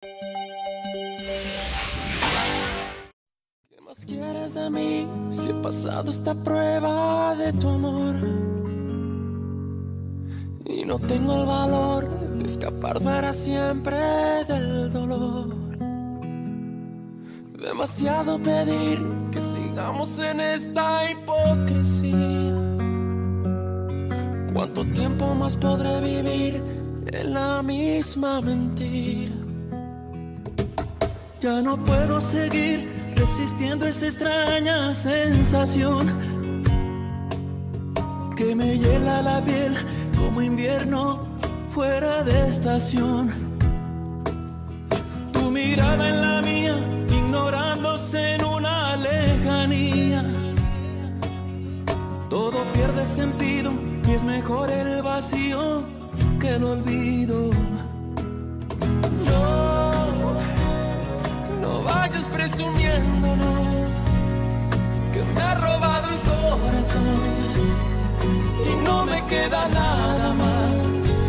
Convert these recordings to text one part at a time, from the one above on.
¿Qué más quieres de mí si he pasado esta prueba de tu amor? Y no tengo el valor de escapar para siempre del dolor. Demasiado pedir que sigamos en esta hipocresía. ¿Cuánto tiempo más podré vivir en la misma mentira? Ya no puedo seguir resistiendo esa extraña sensación que me hiela la piel como invierno fuera de estación. Tu mirada en la mía, ignorándose en una lejanía. Todo pierde sentido y es mejor el vacío que el olvido. No vayas presumiendo, no, que me ha robado el corazón y no me queda nada más.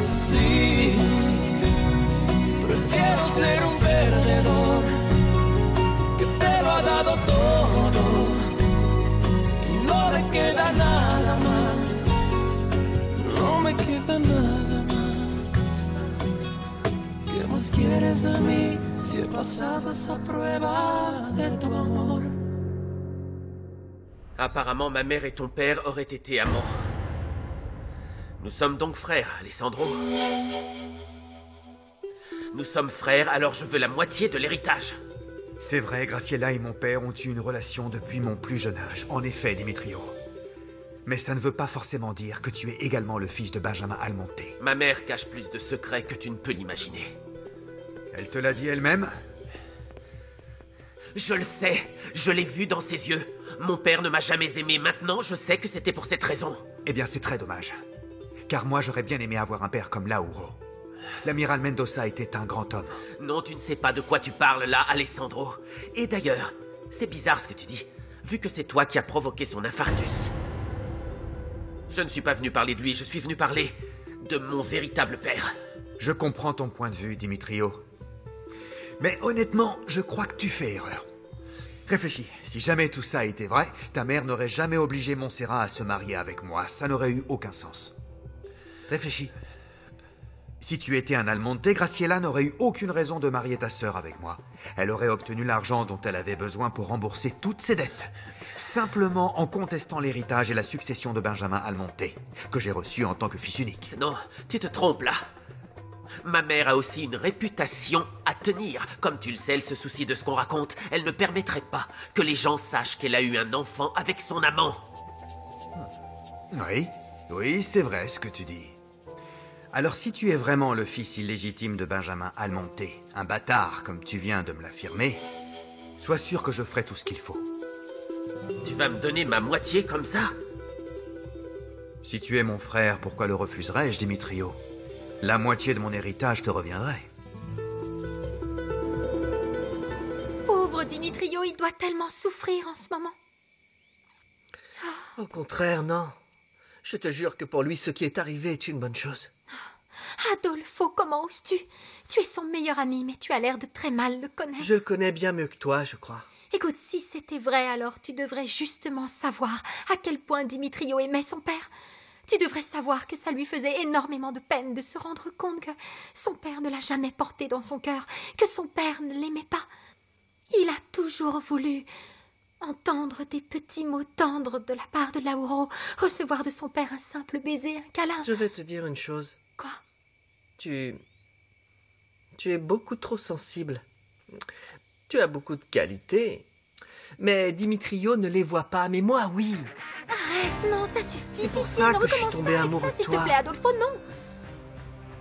Sí, prefiero ser un perdedor que te lo ha dado todo y no le queda nada más. No me queda nada más. ¿Qué más quieres de mí si he pasado esa prueba de tu amor? Apparemment, ma mère et ton père auraient été amants. Nous sommes donc frères, Alessandro. Nous sommes frères, alors je veux la moitié de l'héritage. C'est vrai, Graciela et mon père ont eu une relation depuis mon plus jeune âge. En effet, Dimitrio. Mais ça ne veut pas forcément dire que tu es également le fils de Benjamin Almonte. Ma mère cache plus de secrets que tu ne peux l'imaginer. Elle te l'a dit elle-même? Je le sais, je l'ai vu dans ses yeux. Mon père ne m'a jamais aimé, maintenant je sais que c'était pour cette raison. Eh bien, c'est très dommage. Car moi, j'aurais bien aimé avoir un père comme Lauro. L'amiral Mendoza était un grand homme. Non, tu ne sais pas de quoi tu parles là, Alessandro. Et d'ailleurs, c'est bizarre ce que tu dis, vu que c'est toi qui as provoqué son infarctus. Je ne suis pas venu parler de lui, je suis venu parler de mon véritable père. Je comprends ton point de vue, Dimitrio. Mais honnêtement, je crois que tu fais erreur. Réfléchis, si jamais tout ça était vrai, ta mère n'aurait jamais obligé Montserrat à se marier avec moi. Ça n'aurait eu aucun sens. Réfléchis. Si tu étais un Almonte, Graciela n'aurait eu aucune raison de marier ta sœur avec moi. Elle aurait obtenu l'argent dont elle avait besoin pour rembourser toutes ses dettes. Simplement en contestant l'héritage et la succession de Benjamin Almonte, que j'ai reçu en tant que fils unique. Non, tu te trompes là. Ma mère a aussi une réputation à tenir. Comme tu le sais, elle se soucie de ce qu'on raconte. Elle ne permettrait pas que les gens sachent qu'elle a eu un enfant avec son amant. Oui, c'est vrai ce que tu dis. Alors si tu es vraiment le fils illégitime de Benjamin Almonte, un bâtard comme tu viens de me l'affirmer, sois sûr que je ferai tout ce qu'il faut. Tu vas me donner ma moitié comme ça? Si tu es mon frère, pourquoi le refuserais-je, Dimitrio? La moitié de mon héritage te reviendrait. Pauvre Dimitrio, il doit tellement souffrir en ce moment. Au contraire, non. Je te jure que pour lui, ce qui est arrivé est une bonne chose. Adolfo, comment oses-tu? Tu es son meilleur ami, mais tu as l'air de très mal le connaître. Je le connais bien mieux que toi, je crois. Écoute, si c'était vrai, alors tu devrais justement savoir à quel point Dimitrio aimait son père. Tu devrais savoir que ça lui faisait énormément de peine de se rendre compte que son père ne l'a jamais porté dans son cœur, que son père ne l'aimait pas. Il a toujours voulu entendre des petits mots tendres de la part de Lauro, recevoir de son père un simple baiser, un câlin. Je vais te dire une chose. Quoi? Tu es beaucoup trop sensible. Tu as beaucoup de qualités, mais Dimitrio ne les voit pas, mais moi, oui. Arrête, non, ça suffit. C'est pour pitié, ça ne que je suis recommence tombé pas avec amoureux ça, de s'il toi. te plaît, Adolfo, non.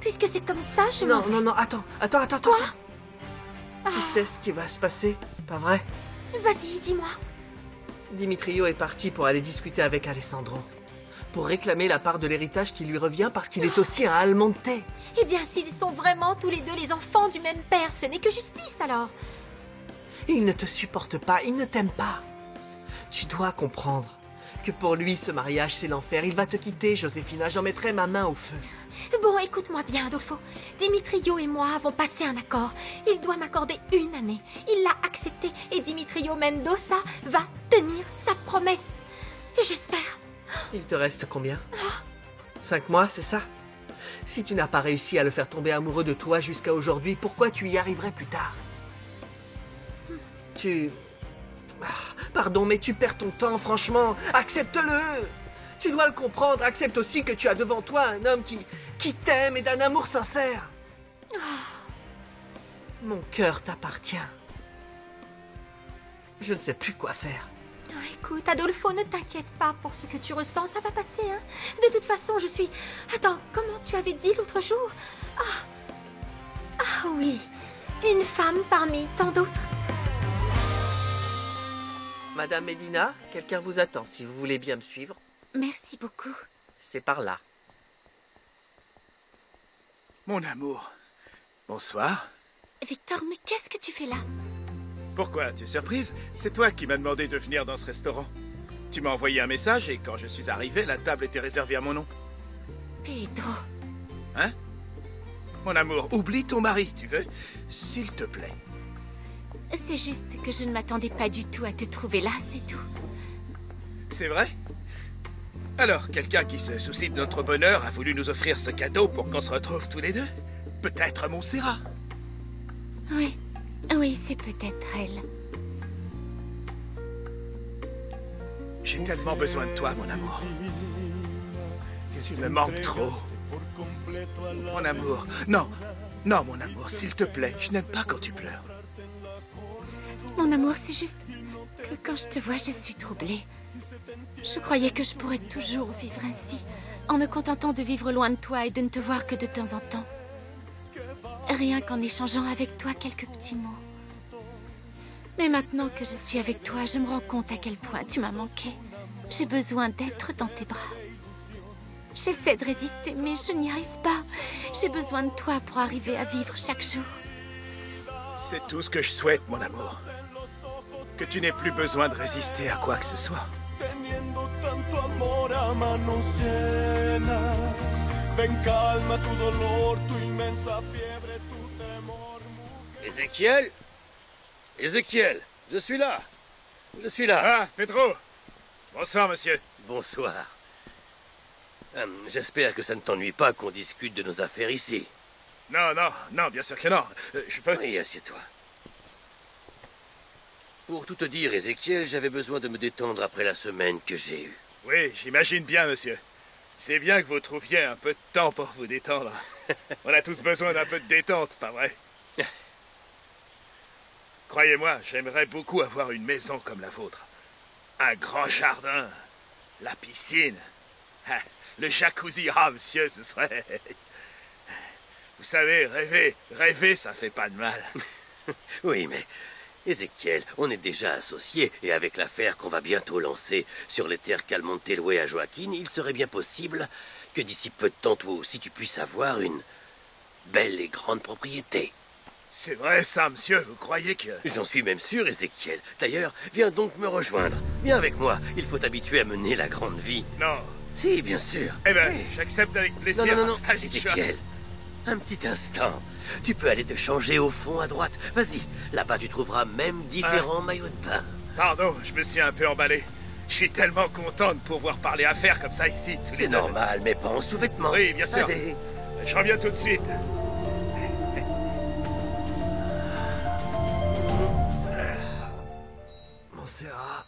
Puisque c'est comme ça, je m'en vais. Non, attends. Quoi? Tu sais ce qui va se passer, pas vrai? Vas-y, dis-moi. Dimitrio est parti pour aller discuter avec Alessandro, pour réclamer la part de l'héritage qui lui revient parce qu'il est aussi un Almonte. Eh bien, s'ils sont vraiment tous les deux les enfants du même père, ce n'est que justice, alors. Il ne te supporte pas, il ne t'aime pas. Tu dois comprendre que pour lui, ce mariage, c'est l'enfer. Il va te quitter, Josefina. J'en mettrai ma main au feu. Bon, écoute-moi bien, Adolfo. Dimitrio et moi avons passé un accord. Il doit m'accorder 1 année. Il l'a accepté et Dimitrio Mendoza va tenir sa promesse. J'espère. Il te reste combien? 5 mois, c'est ça? Si tu n'as pas réussi à le faire tomber amoureux de toi jusqu'à aujourd'hui, pourquoi tu y arriverais plus tard? Pardon, mais tu perds ton temps, franchement. Accepte-le. Tu dois le comprendre. Accepte aussi que tu as devant toi un homme qui t'aime et d'un amour sincère. Mon cœur t'appartient. Je ne sais plus quoi faire. Écoute, Adolfo, ne t'inquiète pas pour ce que tu ressens, ça va passer, hein. De toute façon, je suis... Attends, comment tu avais dit l'autre jour? Ah oui, une femme parmi tant d'autres. Madame Medina, quelqu'un vous attend, si vous voulez bien me suivre. Merci beaucoup. C'est par là. Mon amour, bonsoir. Victor, mais qu'est-ce que tu fais là? Pourquoi? Tu es surprise? C'est toi qui m'as demandé de venir dans ce restaurant. Tu m'as envoyé un message et quand je suis arrivé, la table était réservée à mon nom. Pedro. Hein? Mon amour, oublie ton mari, tu veux? S'il te plaît. C'est juste que je ne m'attendais pas du tout à te trouver là, c'est tout. C'est vrai? Alors, quelqu'un qui se soucie de notre bonheur a voulu nous offrir ce cadeau pour qu'on se retrouve tous les deux? Peut-être Montserrat? Oui, c'est peut-être elle. J'ai tellement besoin de toi, mon amour. Tu me manques trop. Mon amour. Non, mon amour, s'il te plaît. Je n'aime pas quand tu pleures. Mon amour, c'est juste que quand je te vois, je suis troublée. Je croyais que je pourrais toujours vivre ainsi, en me contentant de vivre loin de toi et de ne te voir que de temps en temps. Rien qu'en échangeant avec toi quelques petits mots. Mais maintenant que je suis avec toi, je me rends compte à quel point tu m'as manqué. J'ai besoin d'être dans tes bras. J'essaie de résister, mais je n'y arrive pas. J'ai besoin de toi pour arriver à vivre chaque jour. C'est tout ce que je souhaite, mon amour. Que tu n'aies plus besoin de résister à quoi que ce soit. Teniendo tanto amor a manos llenas, ven calma tu dolor, tu inmensa fiebre, tu temor. Ézéchiel? Ézéchiel, je suis là. Je suis là. Ah, Pedro. Bonsoir, monsieur. Bonsoir. J'espère que ça ne t'ennuie pas qu'on discute de nos affaires ici. Non, bien sûr que non. Je peux... Oui, assieds-toi. Pour tout te dire, Ézéchiel, j'avais besoin de me détendre après la semaine que j'ai eue. Oui, j'imagine bien, monsieur. C'est bien que vous trouviez un peu de temps pour vous détendre. On a tous besoin d'un peu de détente, pas vrai? Croyez-moi, j'aimerais beaucoup avoir une maison comme la vôtre. Un grand jardin, la piscine, le jacuzzi. Ah, monsieur, ce serait... Vous savez, rêver, ça fait pas de mal. Oui, mais... Ézéchiel, on est déjà associés, et avec l'affaire qu'on va bientôt lancer sur les terres qu'Almonte louées à Joaquin, il serait bien possible que d'ici peu de temps, toi aussi, tu puisses avoir une belle et grande propriété. C'est vrai ça, monsieur, vous croyez que... J'en suis même sûr, Ézéchiel. D'ailleurs, viens donc me rejoindre. Viens avec moi, il faut t'habituer à mener la grande vie. Non. Si, bien sûr. Eh ben, j'accepte avec plaisir. Non, Allez, Ézéchiel, un petit instant. Tu peux aller te changer au fond à droite. Vas-y, là-bas tu trouveras même différents maillots de bain. Pardon, je me suis un peu emballé. Je suis tellement content de pouvoir parler affaires comme ça ici. C'est normal, mais pas en sous-vêtements. Oui, bien sûr. Allez. Je reviens tout de suite. Montserrat.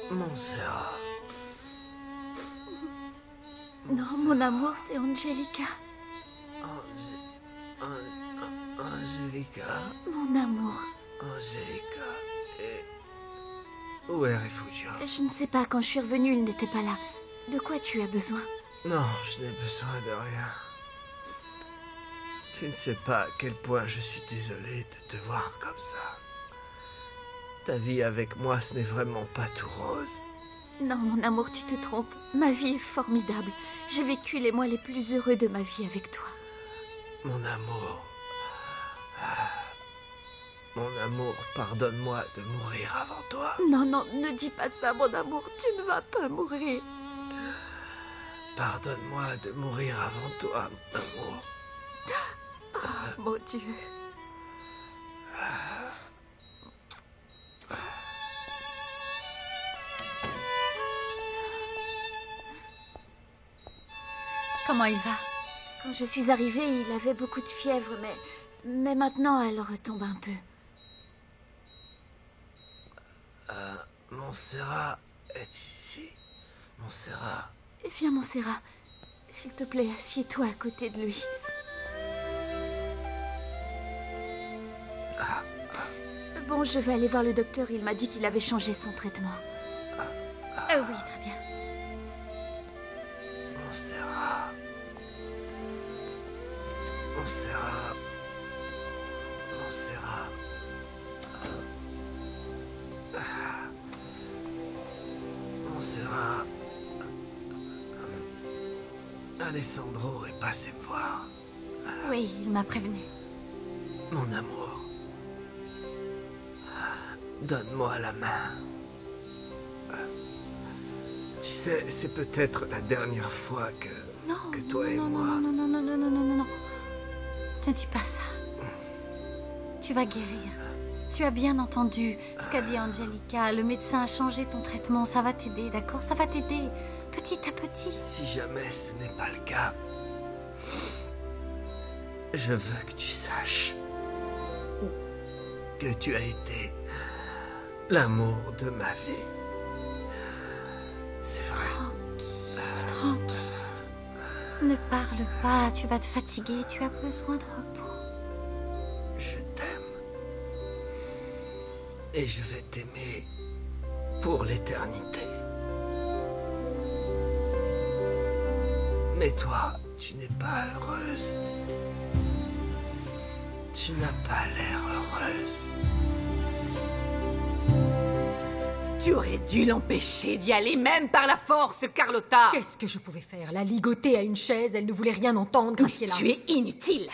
Montserrat. Non, mon amour, c'est Angelica. Angelica. Mon amour. Angelica. Et... où est Refugio? Je ne sais pas, quand je suis revenue, il n'était pas là. De quoi tu as besoin? Non, je n'ai besoin de rien. Tu ne sais pas à quel point je suis désolé de te voir comme ça. Ta vie avec moi, ce n'est vraiment pas tout rose. Non, mon amour, tu te trompes. Ma vie est formidable. J'ai vécu les mois les plus heureux de ma vie avec toi. Mon amour. Mon amour, pardonne-moi de mourir avant toi. Non, non, ne dis pas ça, mon amour. Tu ne vas pas mourir. Pardonne-moi de mourir avant toi, mon amour. Oh, mon Dieu. Comment il va? Quand je suis arrivée, il avait beaucoup de fièvre, mais maintenant, elle retombe un peu. Montserrat est ici. Montserrat. Viens, Montserrat. S'il te plaît, assieds-toi à côté de lui. Bon, je vais aller voir le docteur. Il m'a dit qu'il avait changé son traitement. Oui, très bien. Montserrat. Montserrat. Montserrat. Montserrat. Alessandro est passé me voir. Oui, il m'a prévenu. Mon amour. Donne-moi la main. Tu sais, c'est peut-être la dernière fois que toi et moi... Non. Ne dis pas ça. Tu vas guérir. Tu as bien entendu ce qu'a dit Angelica. Le médecin a changé ton traitement. Ça va t'aider, d'accord? Ça va t'aider, petit à petit. Si jamais ce n'est pas le cas, je veux que tu saches que tu as été l'amour de ma vie. C'est vrai. Tranquille. Ne parle pas, tu vas te fatiguer, tu as besoin de repos. Je t'aime. Et je vais t'aimer pour l'éternité. Mais toi, tu n'es pas heureuse. Tu n'as pas l'air heureuse. Tu aurais dû l'empêcher d'y aller, même par la force, Carlotta. Qu'est-ce que je pouvais faire? La ligoter à une chaise, elle ne voulait rien entendre, Graciela. Tu es inutile.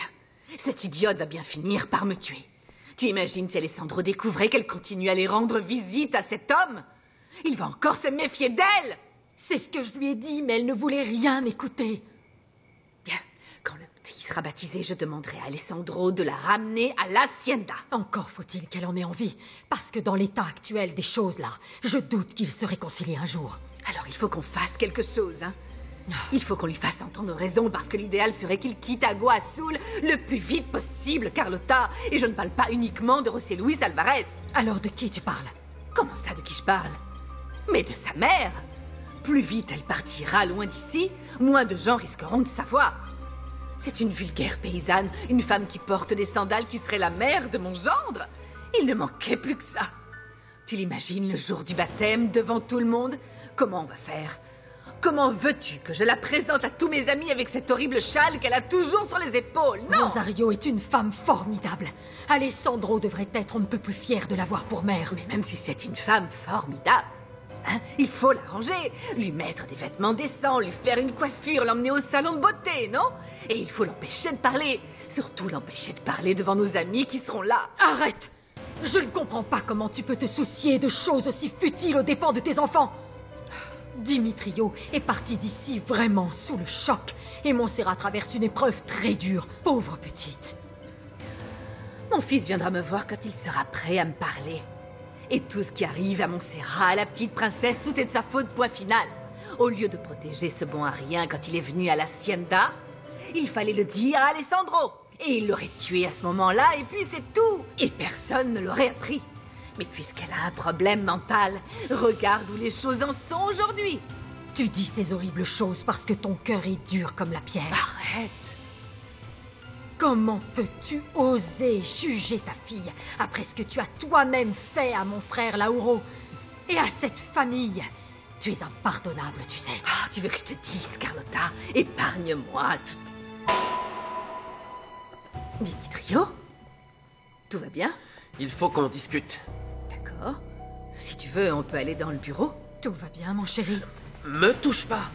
Cette idiote va bien finir par me tuer. Tu imagines si Alessandro découvrait qu'elle continue à aller rendre visite à cet homme? Il va encore se méfier d'elle. C'est ce que je lui ai dit, mais elle ne voulait rien écouter. Bien, quand le petit sera baptisé, je demanderai à Alessandro de la ramener à l'hacienda. Encore faut-il qu'elle en ait envie, parce que dans l'état actuel des choses, là, je doute qu'ils se réconcilient un jour. Alors il faut qu'on fasse quelque chose, hein. Il faut qu'on lui fasse entendre raison, parce que l'idéal serait qu'il quitte Agua Azul le plus vite possible, Carlotta. Et je ne parle pas uniquement de José Luis Alvarez. Alors de qui tu parles? Comment ça, de qui je parle? Mais de sa mère. Plus vite elle partira loin d'ici, moins de gens risqueront de savoir. C'est une vulgaire paysanne, une femme qui porte des sandales qui serait la mère de mon gendre. Il ne manquait plus que ça. Tu l'imagines le jour du baptême, devant tout le monde? Comment on va faire? Comment veux-tu que je la présente à tous mes amis avec cette horrible châle qu'elle a toujours sur les épaules? Non! Rosario est une femme formidable. Alessandro devrait être on ne peut plus fier de l'avoir pour mère. Mais même si c'est une femme formidable, hein, il faut l'arranger, lui mettre des vêtements décents, lui faire une coiffure, l'emmener au salon de beauté, non? Et il faut l'empêcher de parler. Surtout l'empêcher de parler devant nos amis qui seront là. Arrête! Je ne comprends pas comment tu peux te soucier de choses aussi futiles aux dépens de tes enfants. Dimitrio est parti d'ici vraiment sous le choc et Montserrat traverse une épreuve très dure. Pauvre petite. Mon fils viendra me voir quand il sera prêt à me parler. Et tout ce qui arrive à Montserrat, à la petite princesse, tout est de sa faute, point final. Au lieu de protéger ce bon à rien quand il est venu à l'hacienda, il fallait le dire à Alessandro. Et il l'aurait tué à ce moment-là, et puis c'est tout. Et personne ne l'aurait appris. Mais puisqu'elle a un problème mental, regarde où les choses en sont aujourd'hui. Tu dis ces horribles choses parce que ton cœur est dur comme la pierre. Arrête. Comment peux-tu oser juger ta fille après ce que tu as toi-même fait à mon frère Lauro et à cette famille? Tu es impardonnable, tu sais. Ah, tu veux que je te dise, Carlotta? Épargne-moi tout. Dimitrio? Tout va bien? Il faut qu'on discute. D'accord. Si tu veux, on peut aller dans le bureau. Tout va bien, mon chéri. Me touche pas.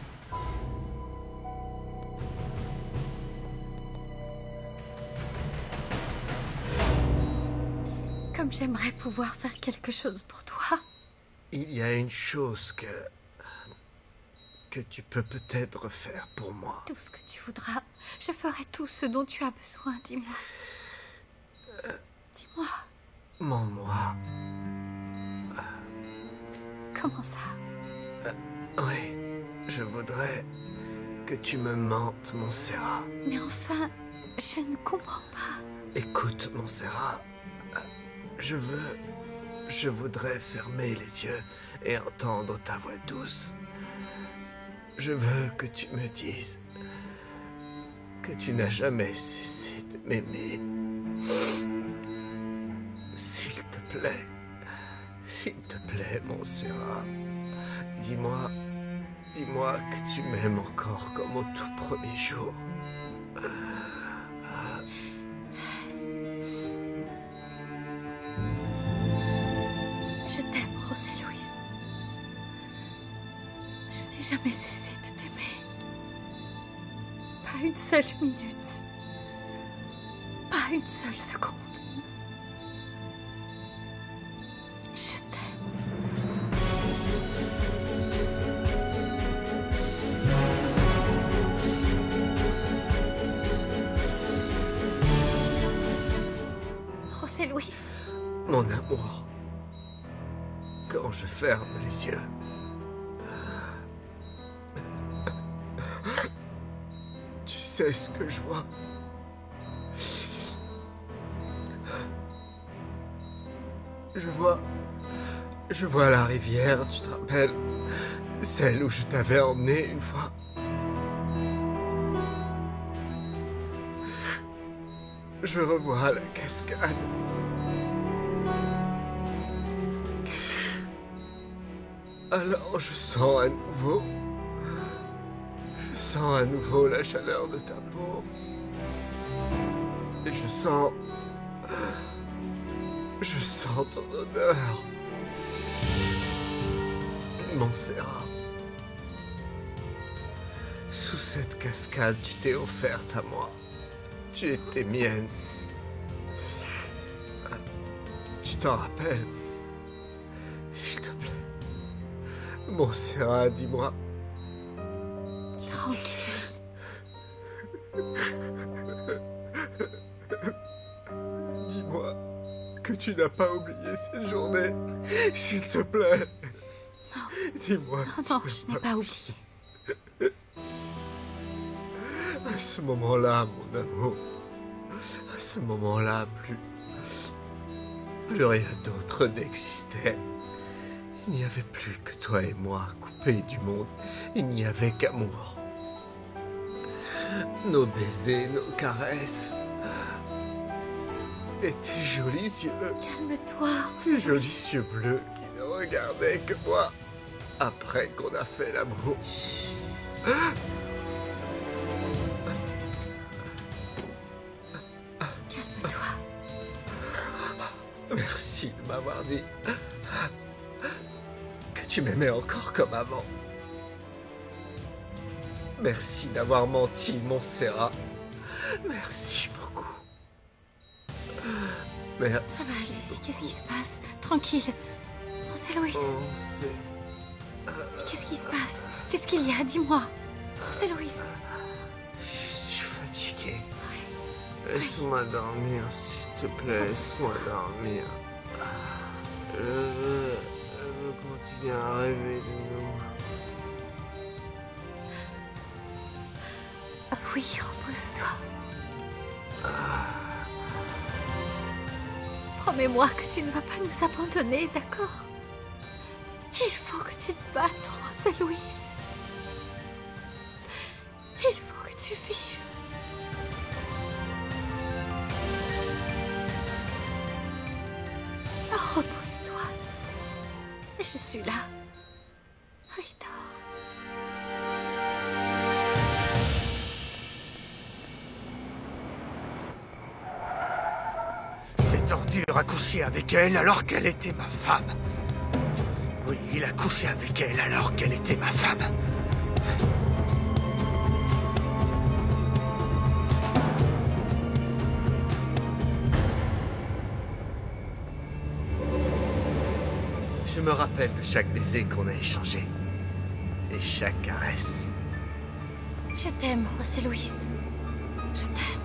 Comme j'aimerais pouvoir faire quelque chose pour toi. Il y a une chose que tu peux peut-être faire pour moi. Tout ce que tu voudras. Je ferai tout ce dont tu as besoin, dis-moi. Dis-moi. Mon moi. Comment ça? Oui, je voudrais que tu me mentes, Montserrat. Mais enfin, je ne comprends pas. Écoute, Montserrat, je voudrais fermer les yeux et entendre ta voix douce. Je veux que tu me dises que tu n'as jamais cessé de m'aimer. S'il te plaît, Montserrat, dis-moi que tu m'aimes encore comme au tout premier jour. Je t'aime, José Luis. Je n'ai jamais cessé de t'aimer. Pas une seule minute. Pas une seule seconde. Je t'aime. José Luis. Mon amour, quand je ferme les yeux, tu sais ce que je vois. Je vois la rivière, tu te rappelles? Celle où je t'avais emmené une fois. Je revois la cascade. Alors je sens à nouveau la chaleur de ta peau. Et je sens ton odeur. Montserrat, sous cette cascade, tu t'es offerte à moi. Tu étais mienne. Tu t'en rappelles? S'il te plaît. Montserrat, dis-moi. Tranquille. Dis-moi que tu n'as pas oublié cette journée. S'il te plaît. Non. Dis-moi. Non, je n'ai pas oublié. À ce moment-là, mon amour. À ce moment-là, plus rien d'autre n'existait. Il n'y avait plus que toi et moi, coupés du monde. Il n'y avait qu'amour. Nos baisers, nos caresses. Et tes jolis yeux. Calme-toi, Tes jolis yeux bleus qui ne regardaient que moi. Après qu'on a fait l'amour. Calme-toi. Merci de m'avoir dit que tu m'aimais encore comme avant. Merci d'avoir menti, Montserrat. Merci beaucoup. Merci. Ça va aller. Qu'est-ce qui se passe? Tranquille. José Luis. Qu'est-ce qui se passe? Qu'est-ce qu'il y a? Dis-moi. José Luis. Je suis fatigué. Laisse-moi dormir, s'il te plaît. Laisse-moi dormir. Je veux continuer à rêver de nous. Oui, repose-toi. Promets-moi que tu ne vas pas nous abandonner, d'accord? Il faut que tu te battes, José Luis. Il faut que tu vives. Repose-toi. Je suis là. Oui, dors. Cet ordure a couché avec elle alors qu'elle était ma femme. Oui, il a couché avec elle alors qu'elle était ma femme. Je me rappelle de chaque baiser qu'on a échangé. Et chaque caresse. Je t'aime, José Luis. Je t'aime.